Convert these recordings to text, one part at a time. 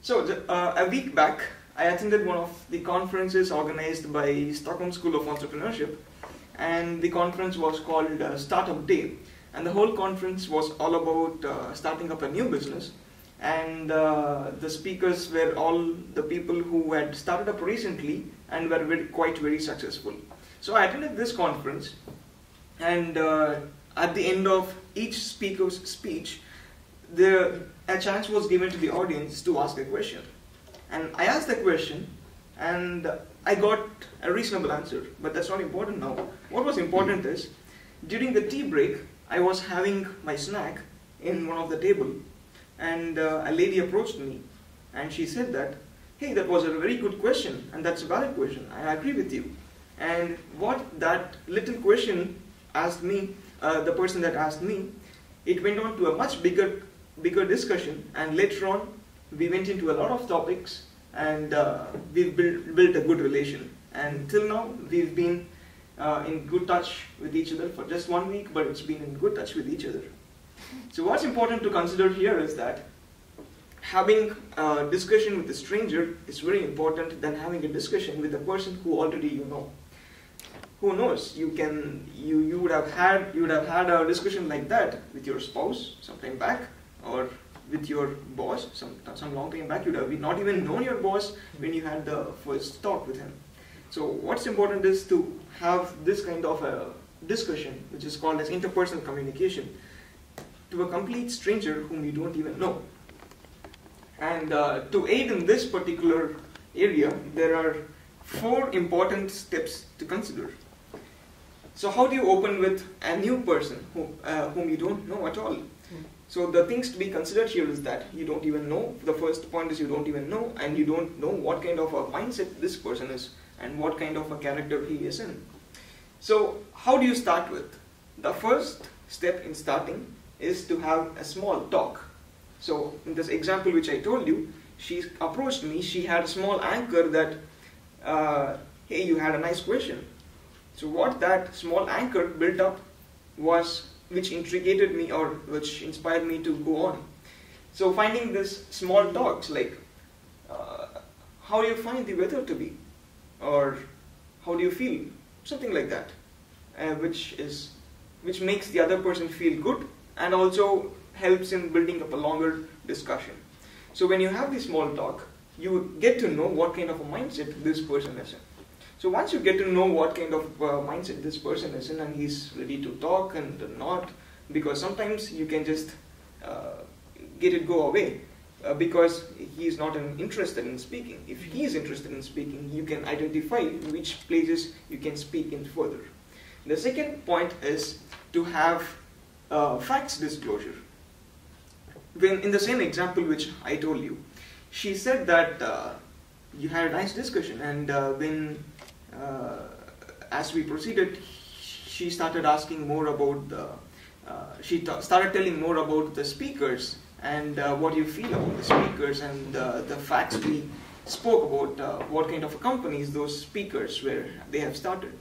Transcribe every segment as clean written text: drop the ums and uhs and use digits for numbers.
So a week back, I attended one of the conferences organized by Stockholm School of Entrepreneurship, and the conference was called Startup Day, and the whole conference was all about starting up a new business, and the speakers were all the people who had started up recently and were quite very successful. So I attended this conference, and at the end of each speaker's speech, a chance was given to the audience to ask a question. And I asked the question, and I got a reasonable answer, but that's not important now. What was important is, during the tea break, I was having my snack in one of the table, and a lady approached me, and she said that, hey, that was a very good question, and that's a valid question, I agree with you. And what that little question asked me, the person that asked me, it went on to a much bigger discussion, and later on we went into a lot of topics, and we've built a good relation. And till now we've been in good touch with each other for just 1 week, but it's been in good touch with each other. So what's important to consider here is that having a discussion with a stranger is very important than having a discussion with a person who already you know. Who knows? You would have had a discussion like that with your spouse some time back, or with your boss some long time back. You'd have not even known your boss when you had the first talk with him. So what's important is to have this kind of a discussion, which is called as interpersonal communication, to a complete stranger whom you don't even know. And to aid in this particular area, there are 4 important steps to consider. So how do you open with a new person whom you don't know at all? So the things to be considered here is that you don't even know. The first point is you don't even know, and you don't know what kind of a mindset this person is and what kind of a character he is in. So how do you start with? The first step in starting is to have a small talk. So in this example which I told you, she approached me, she had a small anchor that, hey, you had a nice question. So what that small anchor built up was which intrigated me, or which inspired me to go on. So finding this small talks like, how do you find the weather to be? Or how do you feel? Something like that, which makes the other person feel good and also helps in building up a longer discussion. So when you have the small talk, you get to know what kind of a mindset this person is in. So once you get to know what kind of mindset this person is in, and he's ready to talk and not, because sometimes you can just get it go away because he's not interested in speaking. If he is interested in speaking, you can identify which places you can speak in further. The second point is to have facts disclosure. When in the same example which I told you, she said that you had a nice discussion, and when as we proceeded, she started asking more about started telling more about the speakers and what you feel about the speakers, and the facts we spoke about what kind of companies those speakers they have started.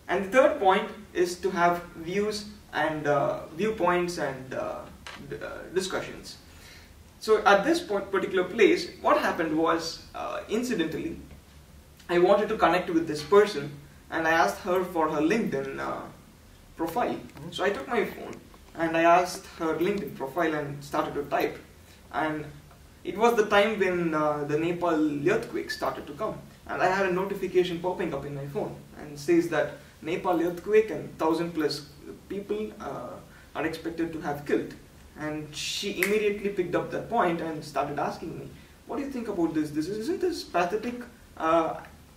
And the third point is to have views and viewpoints and discussions. So at this particular place, what happened was, incidentally, I wanted to connect with this person, and I asked her for her LinkedIn profile. So I took my phone and I asked her LinkedIn profile and started to type. And it was the time when the Nepal earthquake started to come, and I had a notification popping up in my phone and says that Nepal earthquake and 1,000+ people are expected to have killed. And she immediately picked up that point and started asking me, what do you think about this? Isn't this pathetic?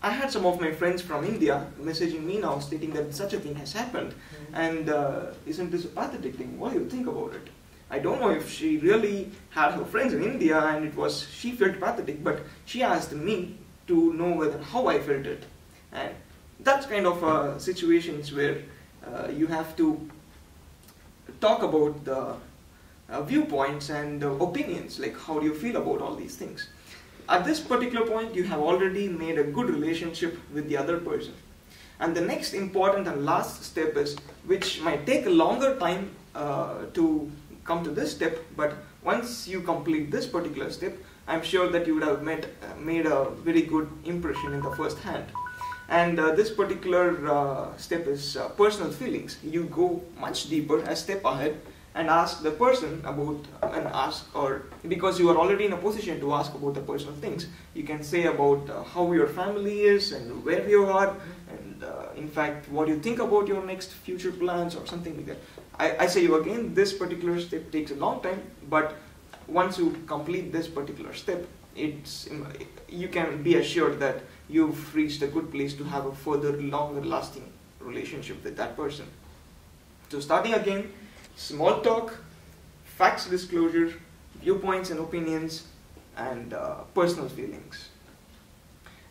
I had some of my friends from India messaging me now stating that such a thing has happened, and isn't this a pathetic thing? What do you think about it? I don't know if she really had her friends in India and she felt pathetic, but she asked me to know how I felt it. And that's kind of situations where you have to talk about the viewpoints and opinions, like how do you feel about all these things. At this particular point, you have already made a good relationship with the other person. And the next important and last step is, which might take a longer time to come to this step, but once you complete this particular step, I'm sure that you would have made a very good impression in the first hand. And this particular step is personal feelings. You go much deeper, a step ahead, and ask the person about, or because you are already in a position to ask about the personal things, you can say about how your family is and where you are, and in fact what you think about your next future plans or something like that. I say you again, this particular step takes a long time, but once you complete this particular step, you can be assured that you've reached a good place to have a further longer lasting relationship with that person. So starting again, small talk, facts disclosure, viewpoints and opinions, and personal feelings.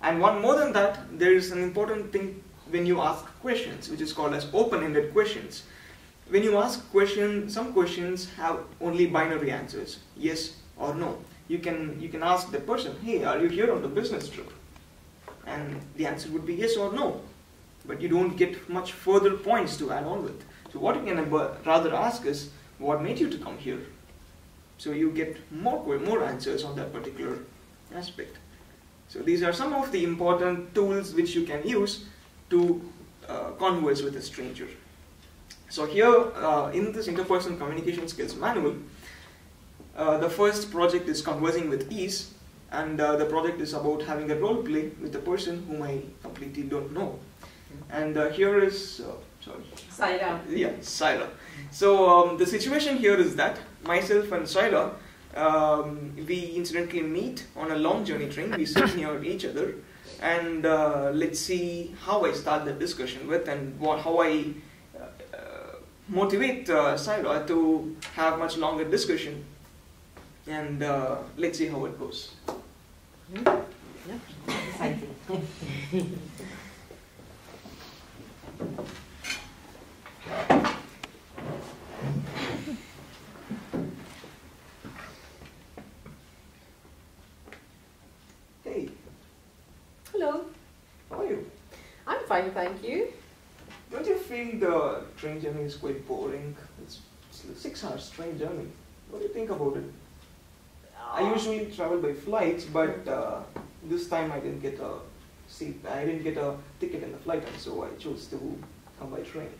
And one more than that, there is an important thing when you ask questions, which is called as open-ended questions. When you ask questions, some questions have only binary answers, yes or no. You can ask the person, hey, are you here on the business trip? And the answer would be yes or no. But you don't get much further points to add on with. So what you can rather ask is, what made you to come here? So you get more answers on that particular aspect. So these are some of the important tools which you can use to converse with a stranger. So here in this interpersonal communication skills manual, the first project is Conversing with Ease, and the project is about having a role play with the person whom I completely don't know. And here is, Saira. Yeah, Saira. So the situation here is that myself and Saira, we incidentally meet on a long journey train. We sit near each other, and let's see how I start the discussion with, and how I motivate Saira to have much longer discussion. And let's see how it goes. Yeah, exciting. Hey. Hello. How are you? I'm fine, thank you. Don't you feel the train journey is quite boring? It's a 6 hours train journey. What do you think about it? I usually travel by flights, but this time I didn't get a seat. I didn't get a ticket in the flight, and so I chose to come by train.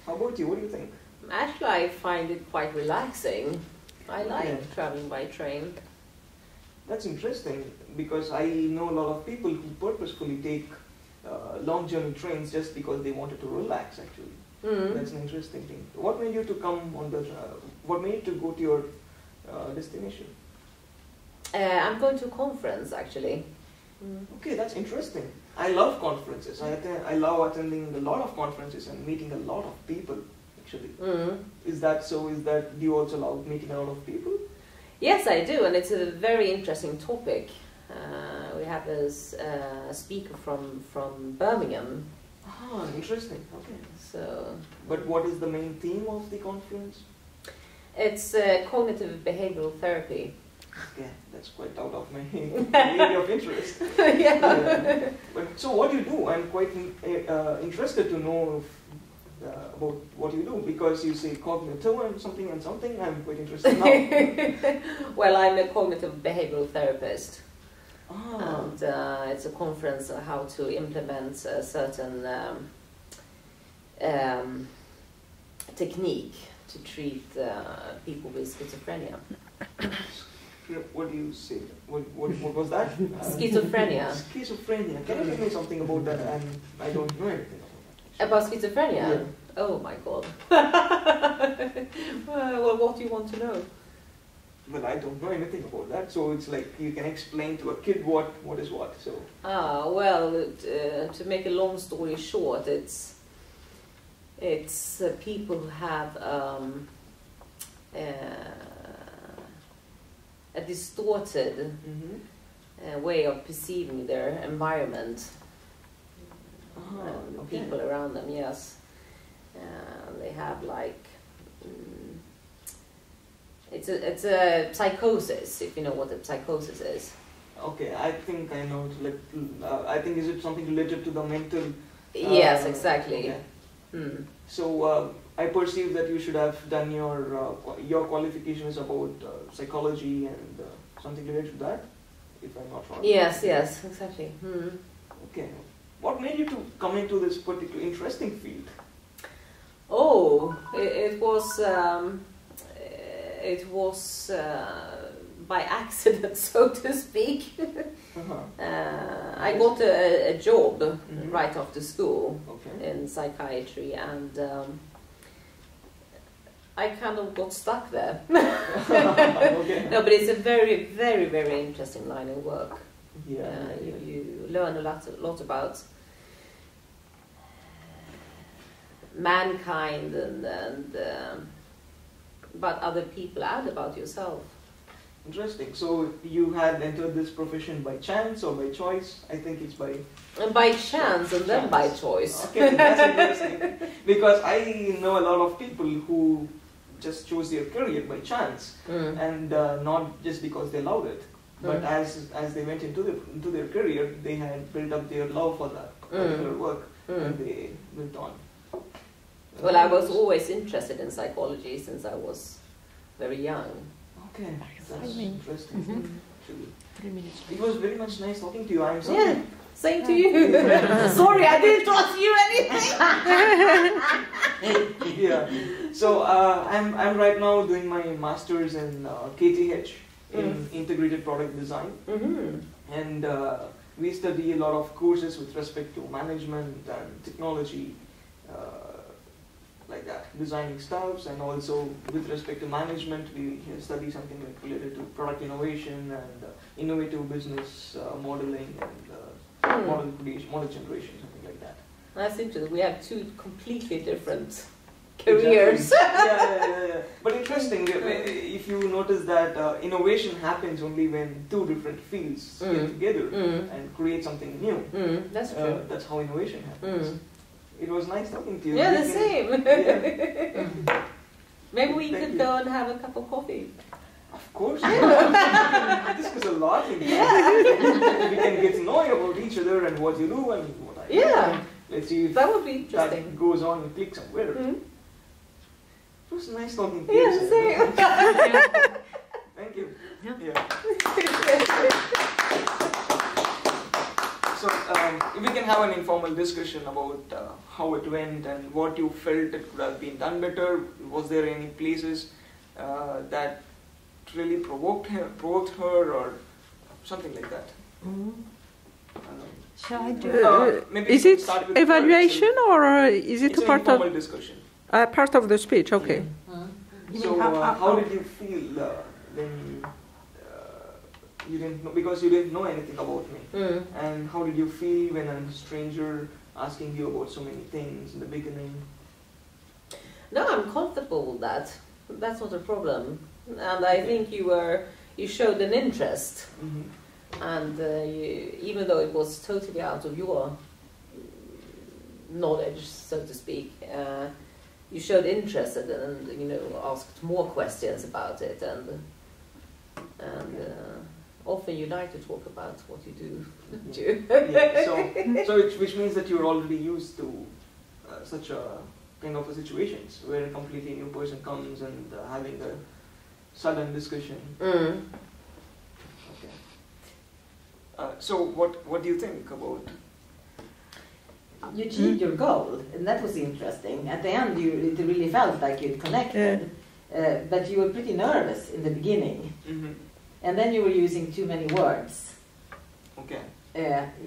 How about you? What do you think? Actually, I find it quite relaxing. I like traveling by train. That's interesting, because I know a lot of people who purposefully take long journey trains just because they wanted to relax, actually. That's an interesting thing. What made you to come on the? What made you to go to your destination? I'm going to a conference, actually. Okay, that's interesting. I love conferences. I love attending a lot of conferences and meeting a lot of people, actually. Is that so? Do you also love meeting a lot of people? Yes, I do, and it's a very interesting topic. We have a speaker from Birmingham. Ah, interesting. Okay. So. But what is the main theme of the conference? It's cognitive behavioral therapy. Okay, that's quite out of my area of interest. Yeah. But so what do you do? I'm quite interested to know about what you do, because you say cognitive and something. I'm quite interested now. Well, I'm a cognitive behavioral therapist. Ah. And it's a conference on how to implement a certain technique to treat people with schizophrenia. What do you say? What was that? Schizophrenia. Schizophrenia. Can you tell me something about that? I don't know anything about that. About schizophrenia? Yeah. Oh my god. Well, what do you want to know? Well, I don't know anything about that, so it's like you can explain to a kid what is what. So. Well, to make a long story short, it's people who have a distorted way of perceiving their environment, and okay. people around them. Yes, they have like it's a psychosis, if you know what a psychosis is. Okay, I think I know. I think is it something related to the mental? Yes, exactly. Okay. So I perceive that you should have done your qualifications about psychology and something related to that, if I'm not wrong. Yes, exactly. Okay. What made you to come into this particular interesting field? Oh, it was by accident, so to speak. I got a job right after school in psychiatry, and I kind of got stuck there. No, but it's a very, very, very interesting line of work. You learn a lot about mankind and about other people and about yourself. Interesting. So you had entered this profession by chance or by choice? I think it's by... And by chance and then by choice. Okay, that's interesting. Because I know a lot of people who just chose their career by chance, and not just because they loved it. But as they went into their career, they had built up their love for that particular work, and they went on. Well, I was always interested in psychology since I was very young. Okay, that's interesting. It was very much nice talking to you. I'm sorry. Yeah, same to you. Sorry, I didn't ask you anything. Yeah. So I'm right now doing my master's in KTH in integrated product design, and we study a lot of courses with respect to management and technology. Like that, designing stuffs, and also with respect to management, we study something like related to product innovation and innovative business modeling and model creation, model generation, something like that. That's interesting. We have two completely different careers. Exactly. Yeah. But interesting, if you notice that innovation happens only when two different fields get together and create something new. That's true. That's how innovation happens. It was nice talking to you. Yeah, the same. Yeah. Maybe we could go and have a cup of coffee. Of course. Discuss a lot. We can get to know about each other and what you do and what I do. Yeah. Let's see if that would be interesting. That goes on and click somewhere. It was nice talking to you. Yeah, the same. Thank you. Yeah. So, if we can have an informal discussion about how it went and what you felt it could have been done better. Was there any places that really provoked her or something like that? Shall I do is it evaluation or is it it's a part an informal discussion? Part of the speech? Okay. So, how did you feel when you didn't know, because you didn't know anything about me? And how did you feel when a stranger asking you about so many things in the beginning? No, I'm comfortable with that. That's not a problem. And I think you showed an interest. And even though it was totally out of your knowledge, so to speak, you showed interest and asked more questions about it, and often you like to talk about what you do. So which means that you're already used to such a kind of a situations where a completely new person comes and having a sudden discussion. Okay. So what do you think about? You achieved your goal, and that was interesting. At the end, it really felt like you'd connected, but you were pretty nervous in the beginning, and then you were using too many words. Okay.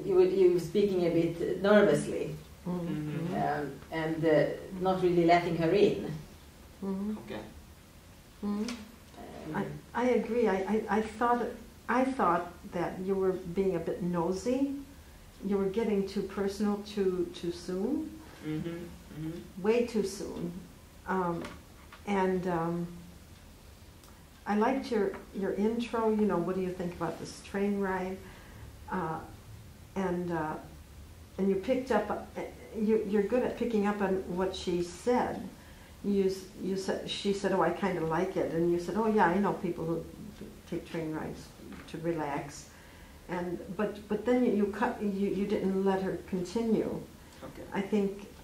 You were speaking a bit nervously, and not really letting her in. Okay. I agree. I thought that you were being a bit nosy. You were getting too personal too soon, way too soon, and I liked your intro. What do you think about this train ride? And you picked up. You're good at picking up on what she said. She said, "Oh, I kind of like it," and you said, "Oh yeah, I know people who take train rides to relax." But then you didn't let her continue. Okay.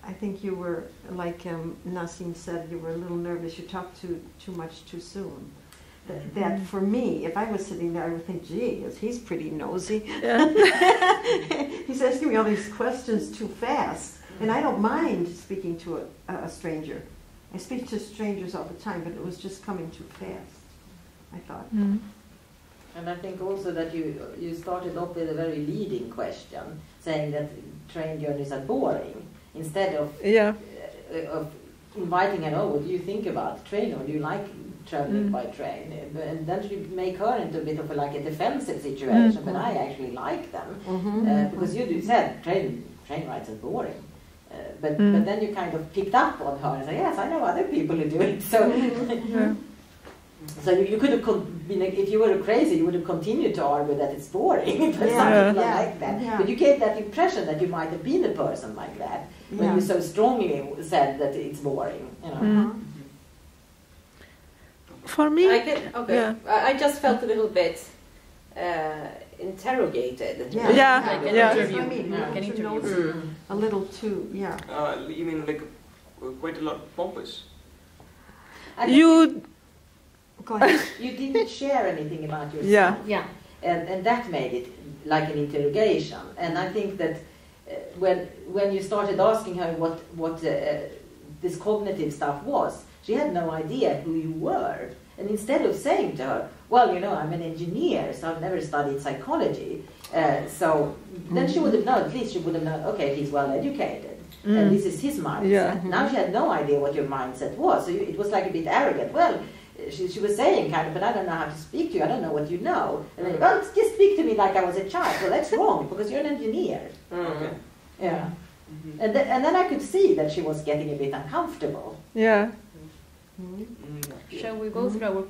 I think you were, like Nassim said, you were a little nervous. You talked too much too soon. that for me, if I was sitting there, I would think, gee, he's pretty nosy. Yeah. He's asking me all these questions too fast. And I don't mind speaking to a stranger. I speak to strangers all the time, but it was just coming too fast, I thought. Mm. And I think also that you started off with a very leading question, saying that train journeys are boring, instead of inviting her, oh, what do you think about train, or do you like traveling by train? And then you make her into a bit of a defensive situation, but I actually like them. Because you said train rides are boring. But then you kind of picked up on her and said, yes, I know other people who do it. So so you could have been, if you were crazy, you would have continued to argue that it's boring. But some people are like that. Yeah. But you gave that impression that you might have been a person like that when you so strongly said that it's boring. You know? For me, I just felt a little bit interrogated. Like an interview. I mean, an interview. A little too, you mean like quite a lot pompous? you go ahead. You didn't share anything about yourself. Yeah. And that made it like an interrogation. And I think that when you started asking her what this cognitive stuff was, she had no idea who you were. And instead of saying to her, well, you know, I'm an engineer, so I've never studied psychology. So then she would have known, at least she would have known, okay, he's well educated. And this is his mindset. Yeah. Now she had no idea what your mindset was. So it was like a bit arrogant. Well, she was saying kind of, but I don't know how to speak to you. I don't know what you know. And then, well, just speak to me like I was a child. Well, that's wrong, because you're an engineer. Okay. Yeah. And then I could see that she was getting a bit uncomfortable. yeah. Shall we go through our